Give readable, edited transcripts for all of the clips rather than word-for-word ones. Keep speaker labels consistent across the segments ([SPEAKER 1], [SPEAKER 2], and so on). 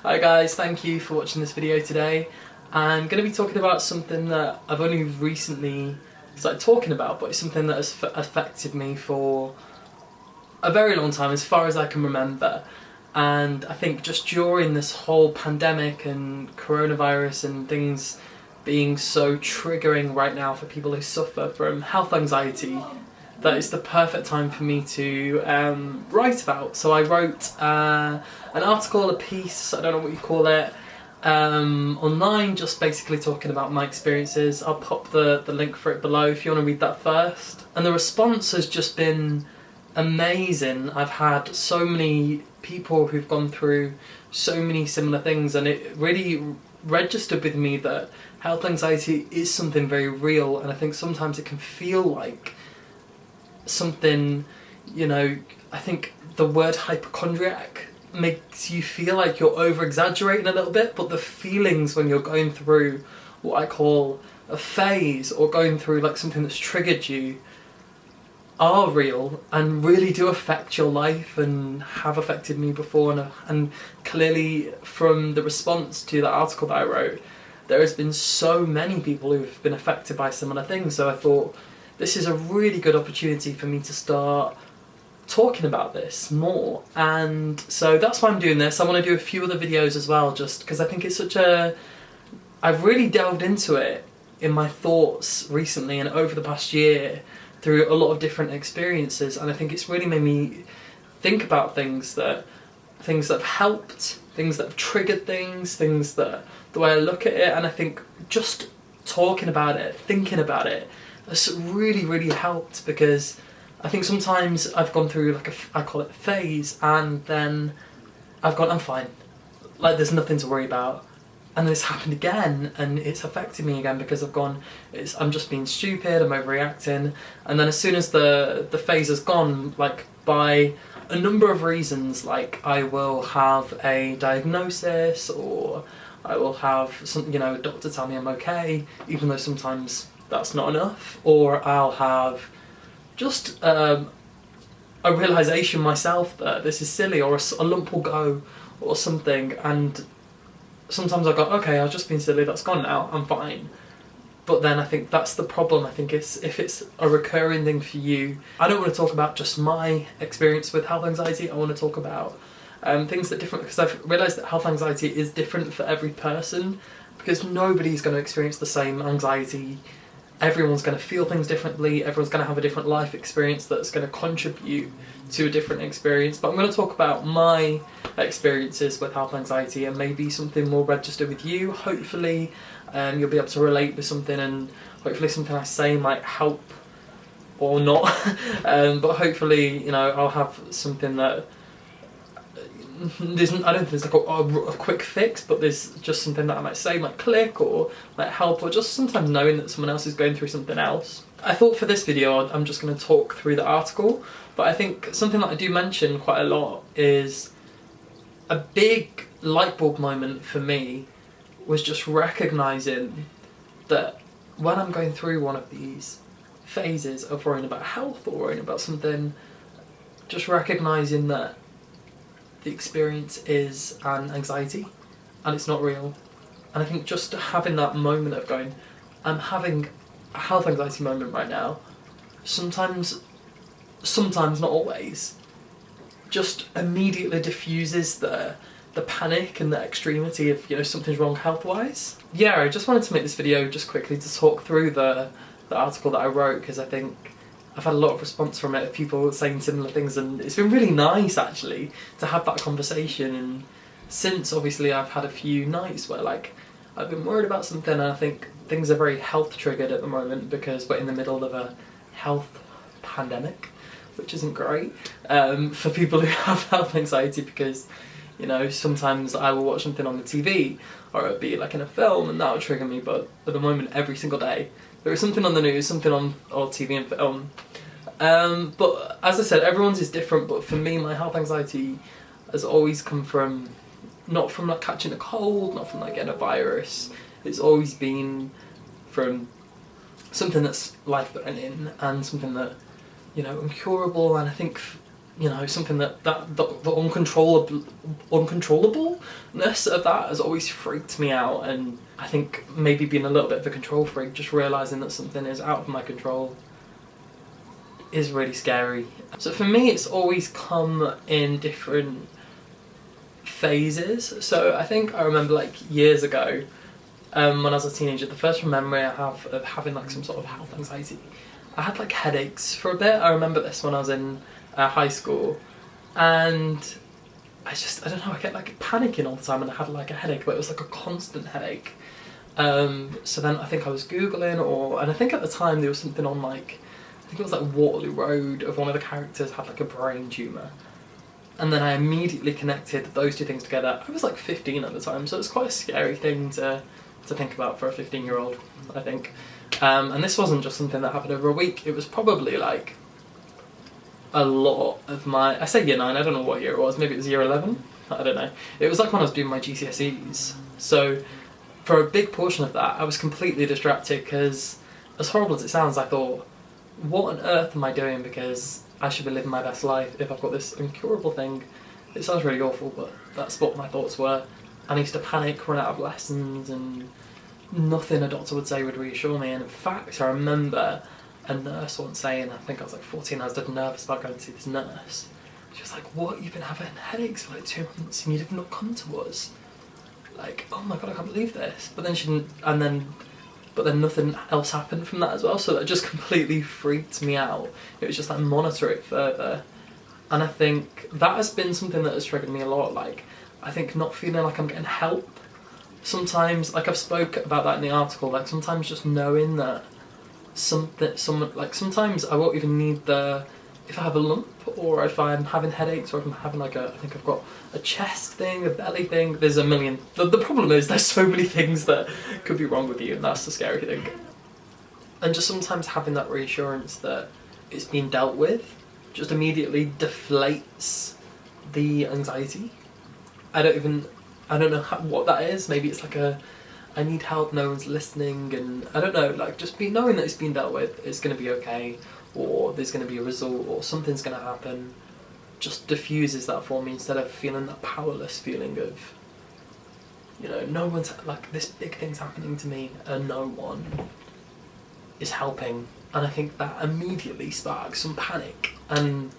[SPEAKER 1] Hi guys, thank you for watching this video today. I'm going to be talking about something that I've only recently started talking about, but it's something that has affected me for a very long time, as far as I can remember. And I think just during this whole pandemic and coronavirus and things being so triggering right now for people who suffer from health anxiety, that it's the perfect time for me to write about. So I wrote an article, a piece, I don't know what you call it, online, just basically talking about my experiences. I'll pop the link for it below if you want to read that first. And the response has just been amazing. I've had so many people who've gone through so many similar things, and it really registered with me that health anxiety is something very real, and I think sometimes it can feel like something, I think the word hypochondriac makes you feel like you're over-exaggerating a little bit, but the feelings when you're going through what I call a phase or going through like something that's triggered you are real and really do affect your life and have affected me before, and clearly from the response to the article that I wrote, there has been so many people who've been affected by similar things. So I thought this is a really good opportunity for me to start talking about this more, and so that's why I'm doing this. I want to do a few other videos as well, just because I think it's I've really delved into it in my thoughts recently and over the past year through a lot of different experiences, and I think it's really made me think about things that have helped, things that have triggered things that the way I look at it, and I think just talking about it, thinking about it, has really, really helped, because I think sometimes I've gone through I call it a phase, and then I've gone, I'm fine, like there's nothing to worry about, and then it's happened again and it's affected me again because I've gone, I'm just being stupid, I'm overreacting, and then as soon as the phase has gone, like by a number of reasons, like I will have a diagnosis, or I will have some, a doctor tell me I'm okay, even though sometimes that's not enough, or I'll have just a realisation myself that this is silly, or a lump will go or something, and sometimes I go, okay, I've just been silly, that's gone now, I'm fine. But then I think that's the problem. I think if it's a recurring thing for you, I don't want to talk about just my experience with health anxiety, I want to talk about things that are different, because I've realised that health anxiety is different for every person, because nobody's going to experience the same anxiety. Everyone's going to feel things differently, everyone's going to have a different life experience that's going to contribute to a different experience. But I'm going to talk about my experiences with health anxiety, and maybe something will register with you. Hopefully you'll be able to relate with something, and hopefully something I say might help or not. But hopefully, I'll have something that I don't think there's like a quick fix, but there's just something that I might say might click or might help, or just sometimes knowing that someone else is going through something else. I thought for this video I'm just going to talk through the article, but I think something that I do mention quite a lot is a big light bulb moment for me was just recognising that when I'm going through one of these phases of worrying about health or worrying about something, just recognising that the experience is an anxiety and it's not real. And I think just having that moment of going, I'm having a health anxiety moment right now, sometimes not always, just immediately diffuses the panic and the extremity of, something's wrong health-wise. Yeah, I just wanted to make this video just quickly to talk through the article that I wrote, because I think I've had a lot of response from it, of people saying similar things, and it's been really nice actually to have that conversation. And since obviously I've had a few nights where I've been worried about something, and I think things are very health triggered at the moment because we're in the middle of a health pandemic, which isn't great for people who have health anxiety, because sometimes I will watch something on the TV, or it'll be like in a film, and that will trigger me. But at the moment, every single day there is something on the news, something on TV and film. But as I said, everyone's is different, but for me, my health anxiety has always come from, not from catching a cold, not from getting a virus. It's always been from something that's life-threatening and something that, incurable. And I think you know, something the uncontrollableness of that has always freaked me out. And I think maybe being a little bit of a control freak, just realising that something is out of my control is really scary. So for me, it's always come in different phases. So I think I remember like years ago, when I was a teenager, the first memory I have of having like some sort of health anxiety, I had like headaches for a bit. I remember this when I was in high school, and I don't know, I kept like panicking all the time, and I had like a headache, but it was like a constant headache. So then I think I was Googling, and I think at the time there was something on like, I think it was like Waterloo Road, of one of the characters had like a brain tumour. And then I immediately connected those two things together. I was like 15 at the time, so it's quite a scary thing to think about for a 15-year-old, I think. And this wasn't just something that happened over a week, it was probably like a lot of my, I say year 9, I don't know what year it was, maybe it was year 11, I don't know. It was like when I was doing my GCSEs. So for a big portion of that, I was completely distracted because, as horrible as it sounds, I thought, what on earth am I doing? Because I should be living my best life if I've got this incurable thing. It sounds really awful, but that's what my thoughts were. And I used to panic, run out of lessons, and nothing a doctor would say would reassure me. And in fact, I remember a nurse once saying, I think I was like 14, I was dead nervous about going to see this nurse. She was like, what, you've been having headaches for like 2 months and you've not come to us? Like, oh my god, I can't believe this. But then she didn't, but then nothing else happened from that as well, so that just completely freaked me out. It was just like, monitor it further. And I think that has been something that has triggered me a lot. Like, I think not feeling like I'm getting help. Sometimes, like I've spoke about that in the article, like sometimes just knowing that sometimes I won't even need if I have a lump, or if I'm having headaches, or if I'm having like I think I've got a chest thing, a belly thing, there's a million. The problem is there's so many things that could be wrong with you, and that's the scary thing. And just sometimes having that reassurance that it's being dealt with just immediately deflates the anxiety. I don't know what that is. Maybe it's like I need help, no one's listening, and I don't know, like just knowing that it's being dealt with, it's going to be okay, or there's going to be a result, or something's going to happen, just diffuses that for me, instead of feeling that powerless feeling of, you know, no one's, like, this big thing's happening to me and no one is helping. And I think that immediately sparks some panic. And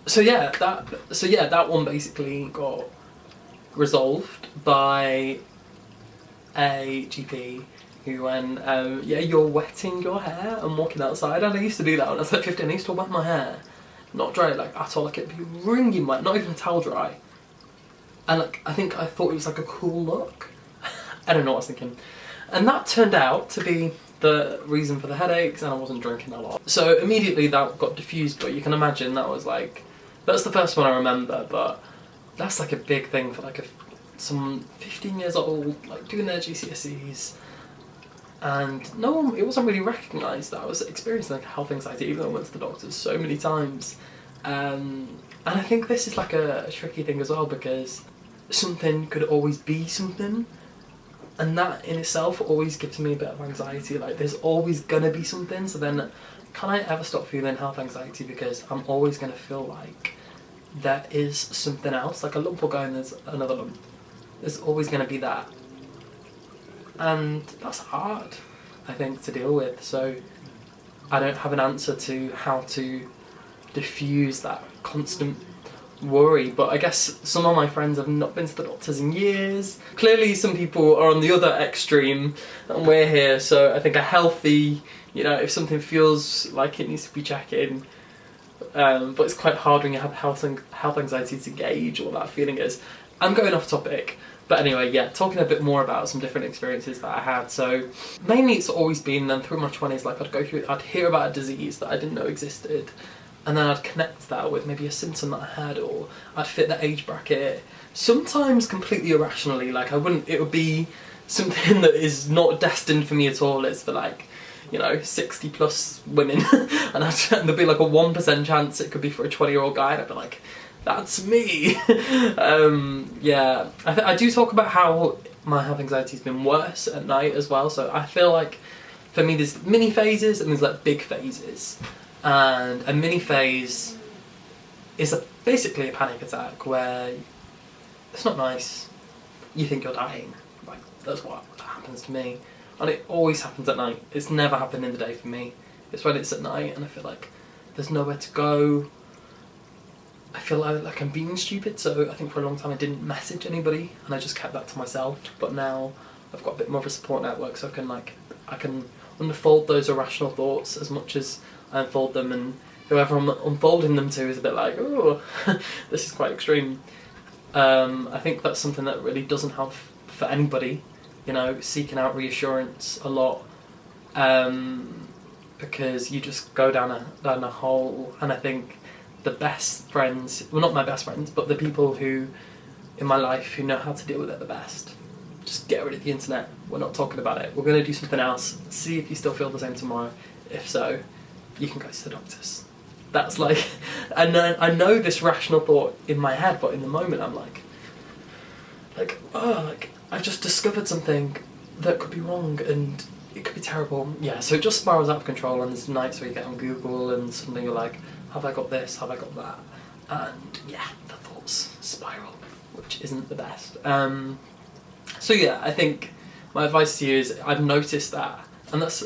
[SPEAKER 1] so that one basically got resolved by a GP who went, yeah, you're wetting your hair and walking outside. And I used to do that when I was like 15. I used to wet my hair, not dry like at all, like it'd be wringing wet, not even a towel dry. And like, I thought it was like a cool look. I don't know what I was thinking. And that turned out to be the reason for the headaches, and I wasn't drinking a lot. So immediately that got diffused, but you can imagine that's the first one I remember, but that's like a big thing for like some 15 years old, like doing their GCSEs, and it wasn't really recognised that I was experiencing like health anxiety, even though I went to the doctors so many times. And I think this is like a tricky thing as well, because something could always be something, and that in itself always gives me a bit of anxiety, like there's always gonna be something. So then can I ever stop feeling health anxiety, because I'm always gonna feel like there is something else, like a lump will go and there's another lump. There's always going to be that. And that's hard, I think, to deal with. So I don't have an answer to how to diffuse that constant worry. But I guess some of my friends have not been to the doctors in years. Clearly some people are on the other extreme, and we're here. So I think a healthy, you know, if something feels like it needs to be checking, but it's quite hard when you have health anxiety to gauge what that feeling is. I'm going off topic, but anyway, yeah, talking a bit more about some different experiences that I had. So mainly it's always been then through my 20s, like I'd hear about a disease that I didn't know existed, and then I'd connect that with maybe a symptom that I had, or I'd fit the age bracket, sometimes completely irrationally, like it would be something that is not destined for me at all. It's for like, you know, 60 plus women, and there'd be like a 1% chance it could be for a 20-year-old guy, and I'd be like, that's me. Yeah, I do talk about how my health anxiety's been worse at night as well. So I feel like for me there's mini phases and there's like big phases. And a mini phase is basically a panic attack where it's not nice. You think you're dying. Like, that's what happens to me. And it always happens at night. It's never happened in the day for me. It's when it's at night and I feel like there's nowhere to go. I feel like I'm being stupid, so I think for a long time I didn't message anybody and I just kept that to myself. But now I've got a bit more of a support network, so I can unfold those irrational thoughts as much as I unfold them, and whoever I'm unfolding them to is a bit like, oh, this is quite extreme. I think that's something that really doesn't have for anybody, you know, seeking out reassurance a lot, because you just go down a hole. And I think the best friends, well, not my best friends, but the people who in my life who know how to deal with it the best, just get rid of the internet. We're not talking about it. We're going to do something else. See if you still feel the same tomorrow. If so, you can go to the doctors. That's like, I know this rational thought in my head, but in the moment I'm like, oh, like I've just discovered something that could be wrong and it could be terrible. Yeah, so it just spirals out of control, and there's nights where you get on Google and suddenly you're like, have I got this? Have I got that? And yeah, the thoughts spiral, which isn't the best. So yeah, I think my advice to you is, I've noticed that, and that's,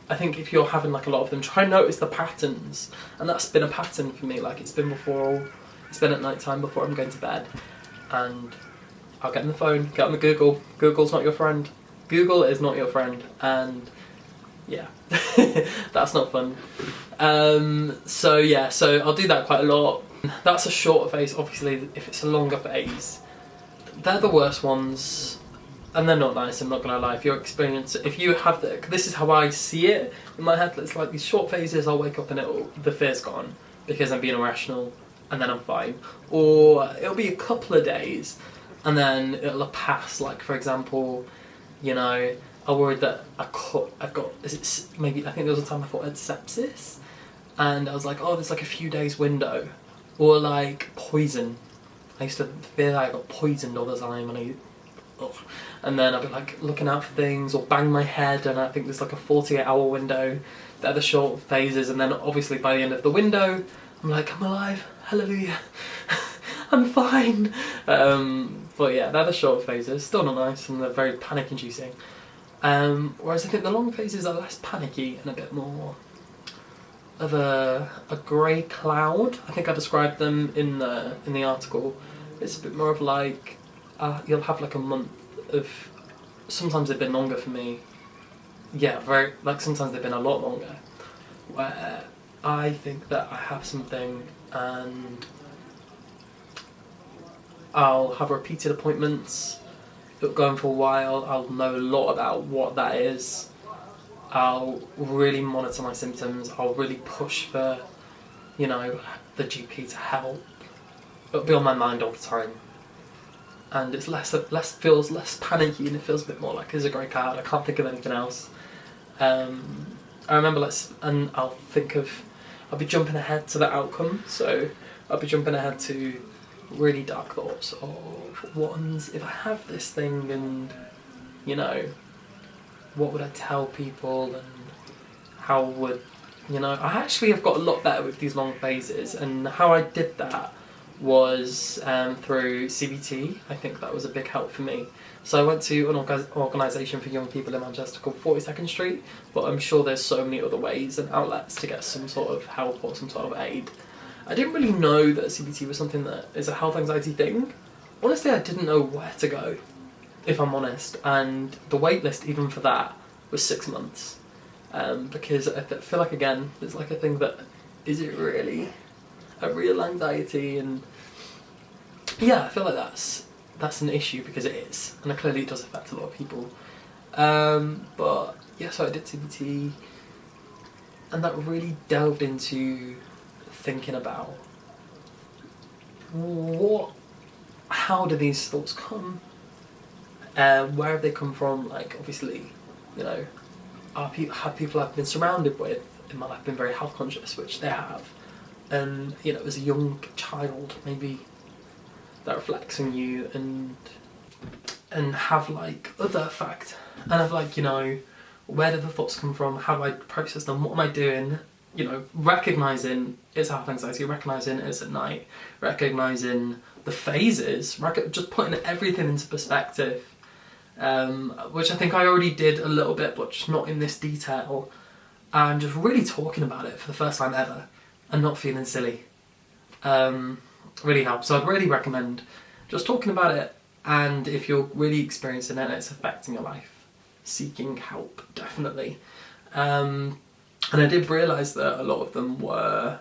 [SPEAKER 1] I think if you're having like a lot of them, try and notice the patterns. And that's been a pattern for me. Like, it's been at night time before I'm going to bed, and I'll get on the phone, get on the Google. Google's not your friend. Google is not your friend, and yeah, that's not fun. So yeah, so I'll do that quite a lot. That's a shorter phase. Obviously, if it's a longer phase, they're the worst ones, and they're not nice. I'm not gonna lie. If you have this is how I see it in my head. It's like these short phases. I'll wake up and the fear's gone because I'm being irrational, and then I'm fine. Or it'll be a couple of days, and then it'll pass. Like, for example, you know, I worried that I think there was a time I thought I had sepsis, and I was like, oh, there's like a few days window. Or like poison. I used to fear that I got poisoned all the time, and then I'd be like looking out for things, or bang my head, and I think there's like a 48-hour window. They're the short phases, and then obviously by the end of the window, I'm like, I'm alive, hallelujah, I'm fine. But yeah, they're the short phases, still not nice, and they're very panic-inducing. Whereas I think the long phases are less panicky and a bit more of a grey cloud. I think I described them in the article. It's a bit more of like, you'll have like a month of, sometimes they've been longer for me. Yeah, sometimes they've been a lot longer, where I think that I have something and I'll have repeated appointments. It'll go on for a while. I'll know a lot about what that is. I'll really monitor my symptoms. I'll really push for, you know, the GP to help. It'll be on my mind all the time, and it's feels less panicky, and it feels a bit more like it's a grey cloud. I can't think of anything else. I remember I'll be jumping ahead to the outcome. So I'll be jumping ahead to really dark thoughts of if I have this thing, and you know, what would I tell people, and how would, you know, I actually have got a lot better with these long phases, and how I did that was through CBT. I think that was a big help for me. So I went to an organisation for young people in Manchester called 42nd Street, but I'm sure there's so many other ways and outlets to get some sort of help or some sort of aid. I didn't really know that CBT was something that is a health anxiety thing. Honestly, I didn't know where to go, if I'm honest, and the wait list even for that was 6 months, because I feel like, again, there's like a thing that, is it really a real anxiety? And yeah, I feel like that's an issue, because it is, and clearly it does affect a lot of people. But yeah, so I did CBT, and that really delved into thinking about how do these thoughts come, where have they come from? Like, obviously, you know, have people I've been surrounded with in my life been very health conscious, which they have, and you know, as a young child, maybe that reflects on you, and have like other effect, and have like, you know, where do the thoughts come from? How do I process them? What am I doing? you know, recognising it's health anxiety, recognising it's at night, recognising the phases, just putting everything into perspective, which I think I already did a little bit, but just not in this detail, and just really talking about it for the first time ever and not feeling silly really helps. So I'd really recommend just talking about it, and if you're really experiencing it and it's affecting your life, seeking help, definitely. And I did realise that a lot of them were,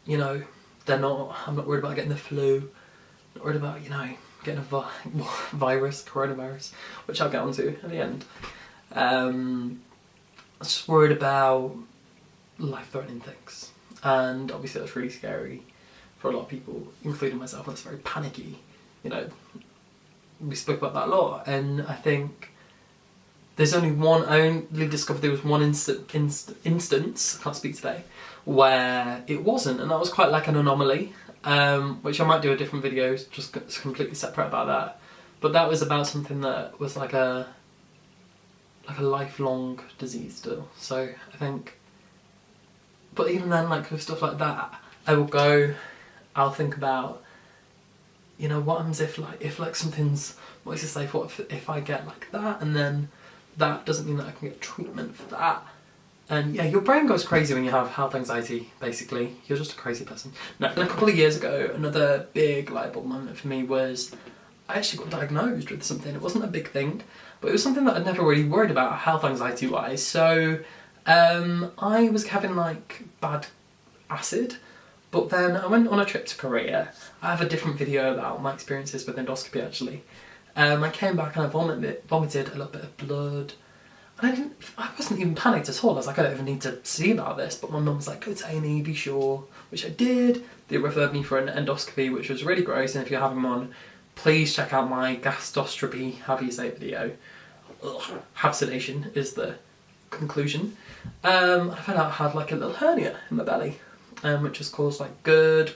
[SPEAKER 1] you know, I'm not worried about getting the flu, not worried about, you know, getting a coronavirus, which I'll get onto at the end. I'm just worried about life-threatening things, and obviously that's really scary for a lot of people, including myself, and it's very panicky. You know, we spoke about that a lot, and I think there's only one, I only discovered there was one instance, I can't speak today, where it wasn't, and that was quite like an anomaly, which I might do a different video just completely separate about that. But that was about something that was like a lifelong disease still. So I think, but even then, like with stuff like that, I'll think about, you know, what happens if something's, what is it say, what if I get like that, and then that doesn't mean that I can get treatment for that. And yeah, your brain goes crazy when you have health anxiety, basically. You're just a crazy person. Now, a couple of years ago, another big light bulb moment for me was I actually got diagnosed with something. It wasn't a big thing, but it was something that I'd never really worried about health anxiety wise. So I was having like bad acid, but then I went on a trip to Korea. I have a different video about my experiences with endoscopy actually. I came back and I vomited a little bit of blood. And I wasn't even panicked at all. I was like, I don't even need to see about this. But my mum was like, go to A&E, be sure, which I did. They referred me for an endoscopy, which was really gross. And if you're having one, please check out my gastroscopy, however you say it, video. Ugh. Have sedation is the conclusion. I found out I had like a little hernia in my belly, which has caused like GERD,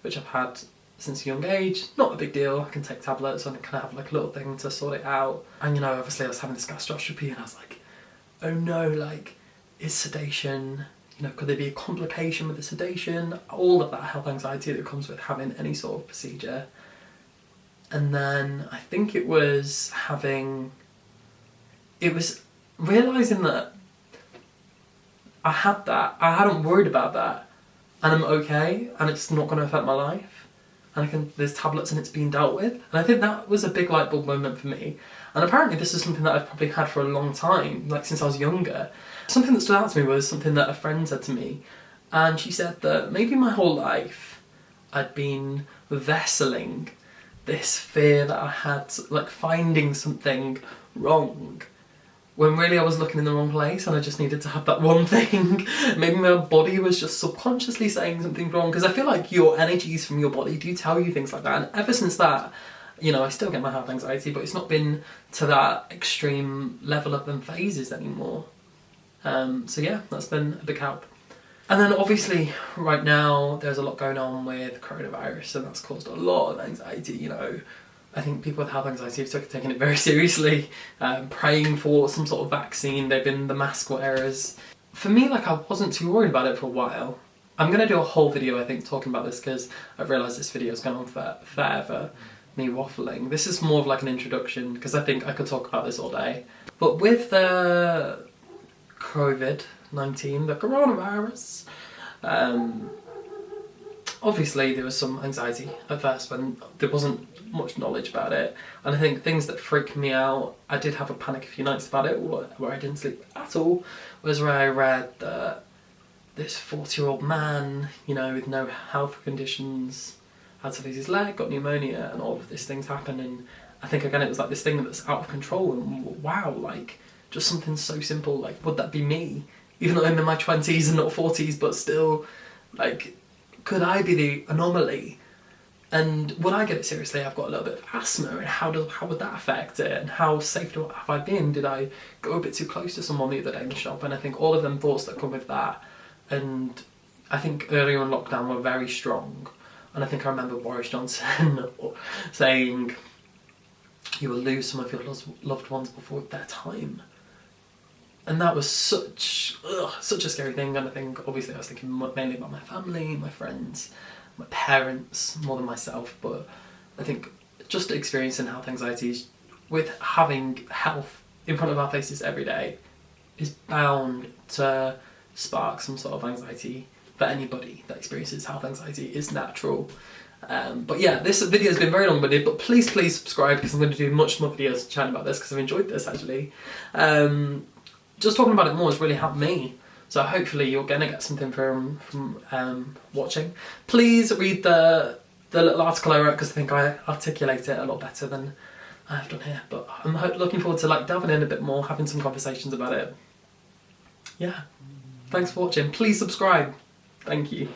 [SPEAKER 1] which I've had since a young age. Not a big deal, I can take tablets and I can have like a little thing to sort it out. And you know, obviously I was having this gastroscopy and I was like, oh no, like, is sedation, you know, could there be a complication with the sedation? All of that health anxiety that comes with having any sort of procedure. And then I think it was realising that I had that, I hadn't worried about that, and I'm okay, and it's not going to affect my life. And there's tablets and it's being dealt with. And I think that was a big light bulb moment for me. And apparently this is something that I've probably had for a long time, like since I was younger. Something that stood out to me was something that a friend said to me. And she said that maybe my whole life I'd been vesseling this fear that I had, like finding something wrong, when really I was looking in the wrong place and I just needed to have that one thing. Maybe my body was just subconsciously saying something wrong, because I feel like your energies from your body do tell you things like that. And ever since that, you know, I still get my health anxiety, but it's not been to that extreme level of them phases anymore. So yeah, that's been a big help. And then obviously right now there's a lot going on with coronavirus, and that's caused a lot of anxiety, you know. I think people with health anxiety have taken it very seriously, praying for some sort of vaccine. They've been the mask wearers. For me, like, I wasn't too worried about it for a while. I'm going to do a whole video, I think, talking about this, because I've realised this video is going on forever, me waffling. This is more of like an introduction, because I think I could talk about this all day. But with the COVID-19, the coronavirus, obviously there was some anxiety at first when there wasn't much knowledge about it, and I think things that freaked me out, I did have a panic a few nights about it, where I didn't sleep at all, was where I read that this 40-year-old man, you know, with no health conditions, had to lose his leg, got pneumonia, and all of these things happened. And I think again it was like this thing that's out of control, and wow, like, just something so simple, like, would that be me? Even though I'm in my 20s and not 40s, but still, like, could I be the anomaly? And would I get it seriously? I've got a little bit of asthma, and how would that affect it? And how safe have I been? Did I go a bit too close to someone the other day in the shop? And I think all of them thoughts that come with that. And I think earlier in lockdown were very strong. And I think I remember Boris Johnson saying, you will lose some of your loved ones before their time. And that was such a scary thing, and I think obviously I was thinking mainly about my family, my friends, my parents, more than myself, but I think just experiencing health anxiety with having health in front of our faces every day is bound to spark some sort of anxiety for anybody that experiences health anxiety. It's natural. But yeah, this video has been very long-winded, but please subscribe, because I'm going to do much more videos chatting about this, because I've enjoyed this actually. Just talking about it more has really helped me, so hopefully you're going to get something from watching. Please read the little article I wrote, because I think I articulate it a lot better than I've done here, but I'm looking forward to like delving in a bit more, having some conversations about it. Yeah, thanks for watching. Please subscribe. Thank you.